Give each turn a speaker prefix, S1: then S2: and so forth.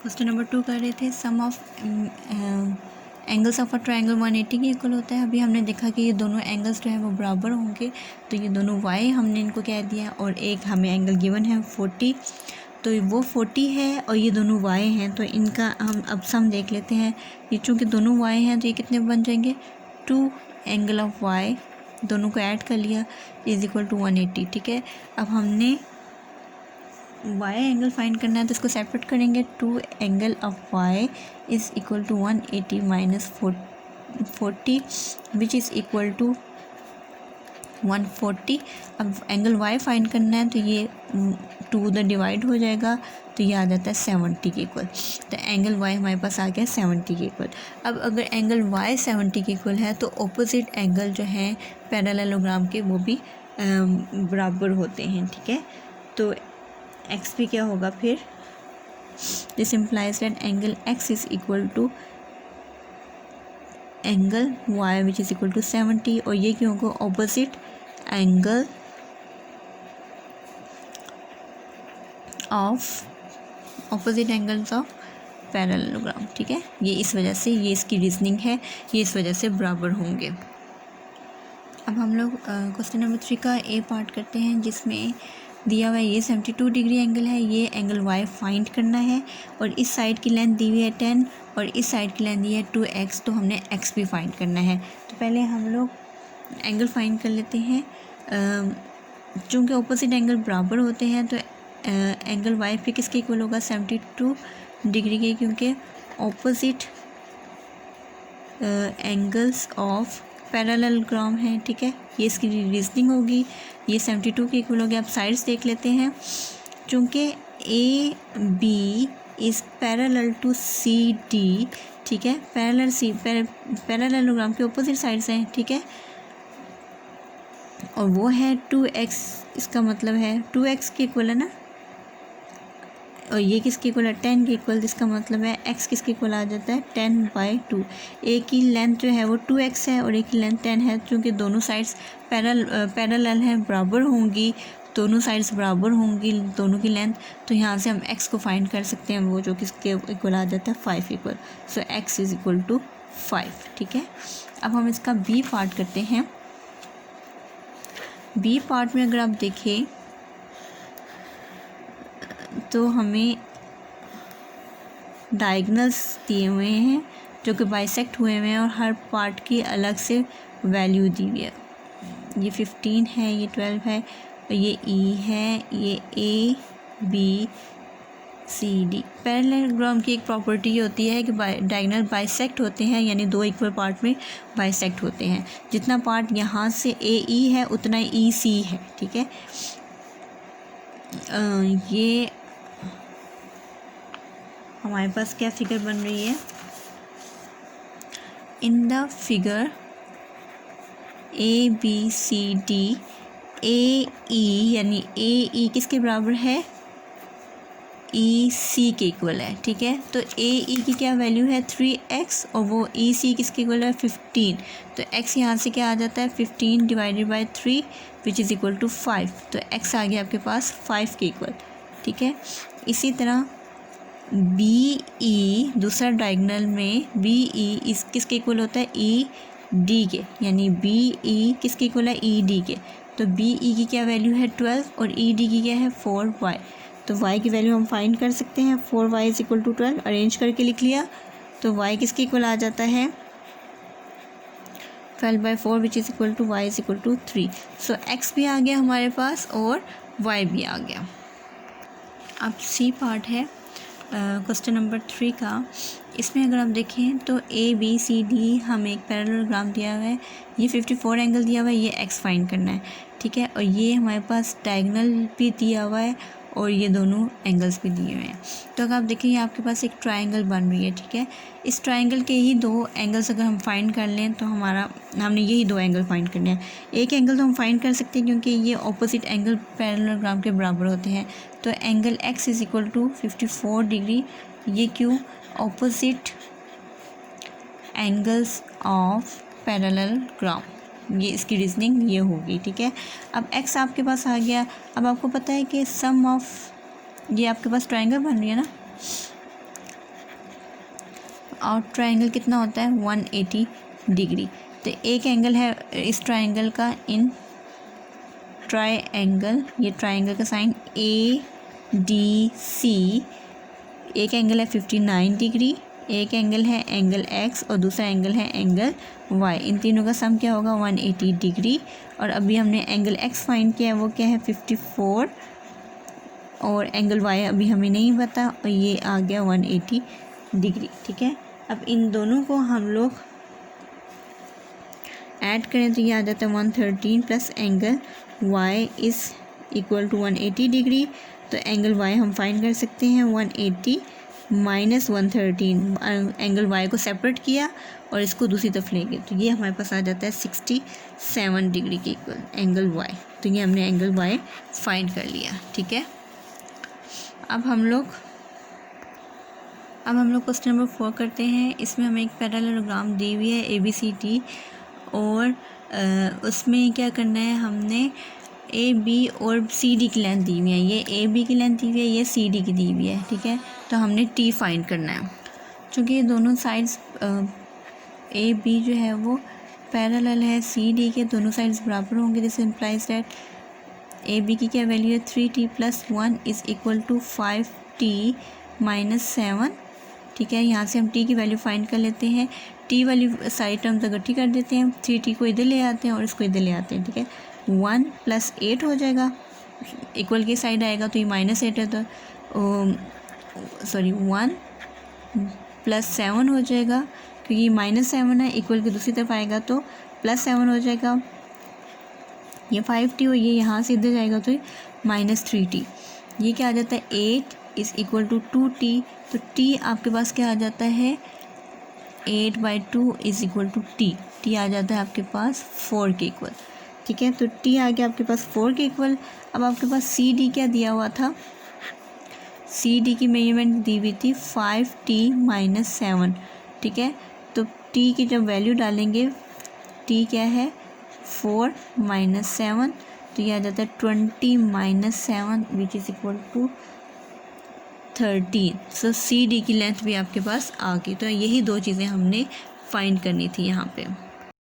S1: Question number 2 कर रहे थे sum of angles of a triangle 180 के इक्वल होता है। अभी हमने देखा कि ये दोनों एंगल्स जो है वो बराबर होंगे, तो ये दोनों y हमने इनको कह दिया और एक हमें एंगल गिवन है 40, तो वो 40 है और ये दोनों y हैं, तो इनका हम अब सम देख लेते हैं। ये चूँकि दोनों y हैं तो ये कितने बन जाएंगे 2 एंगल ऑफ y, दोनों को ऐड कर लिया इज इक्वल टू 180। ठीक है, अब हमने y एंगल फाइंड करना है तो इसको सेपरेट करेंगे। 2 angle of y is equal to 180 minus 40 which is equal to 140। अब एंगल y फाइंड करना है तो ये 2 उधर डिवाइड हो जाएगा तो ये आ जाता है 70 के इक्वल। तो एंगल y हमारे पास आ गया 70 के इक्वल। अब अगर एंगल y 70 के इक्वल है तो ऑपोजिट एंगल जो है पैरेललोग्राम के वो भी बराबर होते हैं। ठीक है, तो x भी क्या होगा फिर, this implies that angle x is equal to angle y which is equal to 70, और ये क्यों होगा opposite angle opposite angles of parallelogram. ठीक है, ये इस वजह से, ये इसकी रीजनिंग है, ये इस वजह से बराबर होंगे। अब हम लोग क्वेश्चन नंबर 3 का ए पार्ट करते हैं, जिसमें दिया हुआ है ये 72 डिग्री एंगल है, ये एंगल y फाइंड करना है और इस साइड की लेंथ दी हुई है 10 और इस साइड की लेंथ दी है 2x, तो हमने x भी फाइंड करना है। तो पहले हम लोग एंगल फाइंड कर लेते हैं। चूँकि ऑपोजिट एंगल बराबर होते हैं तो एंगल y पे किसके इक्वल होगा 72 डिग्री के, क्योंकि ऑपोजिट एंगल्स ऑफ पैरेललोग्राम है। ठीक है, ये इसकी रीजनिंग होगी, ये 72 के इक्वल हो गया। अब साइड्स देख लेते हैं। चूँकि A B is parallel to C D, ठीक है, पैरेललोग्राम के ऑपोजिट साइड्स हैं। ठीक है, और वो है 2x, इसका मतलब है 2x के इक्वल है ना, और ये किसके इक्वल है 10 के इक्वल, जिसका मतलब है x किसके इक्वल आ जाता है 10/2। एक की लेंथ जो है वो 2x है और एक की लेंथ 10 है। क्योंकि दोनों साइड्स पैरेलल हैं, बराबर होंगी, दोनों साइड्स बराबर होंगी दोनों की लेंथ, तो यहाँ से हम x को फाइंड कर सकते हैं, वो जो किसके इक्वल आ जाता है 5 equal. So x is equal to 5। ठीक है, अब हम इसका बी पार्ट करते हैं। बी पार्ट में अगर आप देखें तो हमें डायगनल्स दिए हुए हैं जो कि बाइसेक्ट हुए हुए हैं और हर पार्ट की अलग से वैल्यू दी हुई है। ये 15 है, ये 12 है, और ये E है, ये A B C D। Parallelogram की एक प्रॉपर्टी होती है कि डायगनल बाइसेक्ट होते हैं, यानी दो इक्वल पार्ट में बाइसेक्ट होते हैं। जितना पार्ट यहाँ से AE है उतना ही EC है। ठीक है, ये हमारे पास क्या फिगर बन रही है, in the figure ABCD AE, यानी AE किसके बराबर है EC के इक्वल है। ठीक है, तो AE की क्या वैल्यू है 3x और वो EC किसके इक्वल है 15, तो x यहाँ से क्या आ जाता है 15 divided by 3 which is equal to 5, तो x आ गया आपके पास 5 के इक्वल। ठीक है, इसी तरह BE दूसरा डायगोनल में BE इस किसके इक्वल होता है ED के, यानी BE किसके इक्वल है ED के, तो BE की क्या वैल्यू है 12 और ED की क्या है 4y, तो y की वैल्यू हम फाइंड कर सकते हैं। 4y is equal to 12 arrange करके लिख लिया, तो y किसके इक्वल आ जाता है 12/4 which is equal to y is equal to 3। So x भी आ गया हमारे पास और y भी आ गया। अब सी पार्ट है क्वेश्चन नंबर 3 का। इसमें अगर आप देखें तो ABCD हमें एक पैरेललोग्राम दिया हुआ है, ये 54 एंगल दिया हुआ है, ये x फाइंड करना है। ठीक है, और ये हमारे पास डायगोनल भी दिया हुआ है और ये दोनों एंगल्स भी दिए हुए हैं। तो अगर आप देखें ये आपके पास एक ट्रायंगल बन रही है। ठीक है, इस ट्रायंगल के ही दो एंगल्स अगर हम फाइंड कर लें तो हमने यही दो एंगल फाइंड करने हैं। एक एंगल तो हम फाइंड कर सकते हैं क्योंकि ये ऑपोजिट एंगल पैरेललोग्राम के बराबर होते हैं, तो angle x is equal to 54 degree. ये क्यों, ऑपोजिट एंगल्स ऑफ पैरेललोग्राम, ये इसकी रीजनिंग ये होगी। ठीक है, अब x आपके पास आ गया। अब आपको पता है कि सम ऑफ, ये आपके पास ट्रायंगल बन रही है ना, और ट्रायंगल कितना होता है 180 डिग्री। तो एक एंगल है इस ट्रायंगल का, इन ट्रायंगल, ये ट्रायंगल का साइन ADC, एक एंगल है 59 डिग्री, एक एंगल है एंगल X और दूसरा एंगल है एंगल Y। इन तीनों का सम क्या होगा 180 डिग्री। और अभी हमने एंगल X फाइंड किया है, वो क्या है 54, और एंगल Y अभी हमें नहीं पता, और ये आ गया 180 डिग्री। ठीक है, अब इन दोनों को हम लोग ऐड करें तो ये आ जाता है 113 plus angle Y is equal to 180 degree. तो एंगल Y हम फाइंड कर सकते हैं 180 माइनस 113, एंगल Y को सेपरेट किया और इसको दूसरी तरफ ले गए, तो ये हमारे पास आ जाता है 67 डिग्री के इक्वल एंगल Y। तो ये हमने एंगल Y फाइंड कर लिया। ठीक है, अब हम लोग क्वेश्चन नंबर 4 करते हैं। इसमें हमें एक पैरेललोग्राम दी हुई है ABCD, और उसमें क्या करना है, हमने AB और CD की लेंथ दी हुई है, ये AB की लेंथ दी हुई है, ये CD की दी हुई है। ठीक है, तो हमने T फाइंड करना है। चूँकि ये दोनों साइड्स AB जो है वो पैरेलल है CD के, दोनों साइड्स बराबर होंगे। दिस इम्प्लाइज दैट AB की क्या वैल्यू है 3T + 1 is equal to 5T - 7। ठीक है, यहाँ से हम T की वैल्यू फाइंड कर लेते हैं। T वाली साइड टर्म्स इकट्ठी कर देते हैं, 3T को इधर ले आते हैं और इसको इधर ले आते हैं। ठीक है, 1 + 8 हो जाएगा, इक्वल की साइड आएगा तो ये -8 है, तो 1 + 7 हो जाएगा, क्योंकि -7 है, इक्वल की दूसरी तरफ आएगा तो +7 हो जाएगा। ये 5T और ये यहाँ से इधर जाएगा तो -3T। ये क्या आ जाता है 8 इज़ इक्वल टू 2T। तो T आपके पास क्या आ जाता है 8/2 इज़ इक्वल टू T आ जाता है आपके पास 4 के इक्वल। ठीक है, तो T आ गया आपके पास 4 के इक्वल। अब आपके पास CD क्या दिया हुआ था, CD की मेजरमेंट दी हुई थी 5T - 7। ठीक है, तो T की जब वैल्यू डालेंगे, T क्या है 4 - 7, तो यह आ जाता है 20 - 7 which is equal to 13। So CD की लेंथ भी आपके पास आ गई। तो यही दो चीज़ें हमने फाइंड करनी थी यहाँ पे।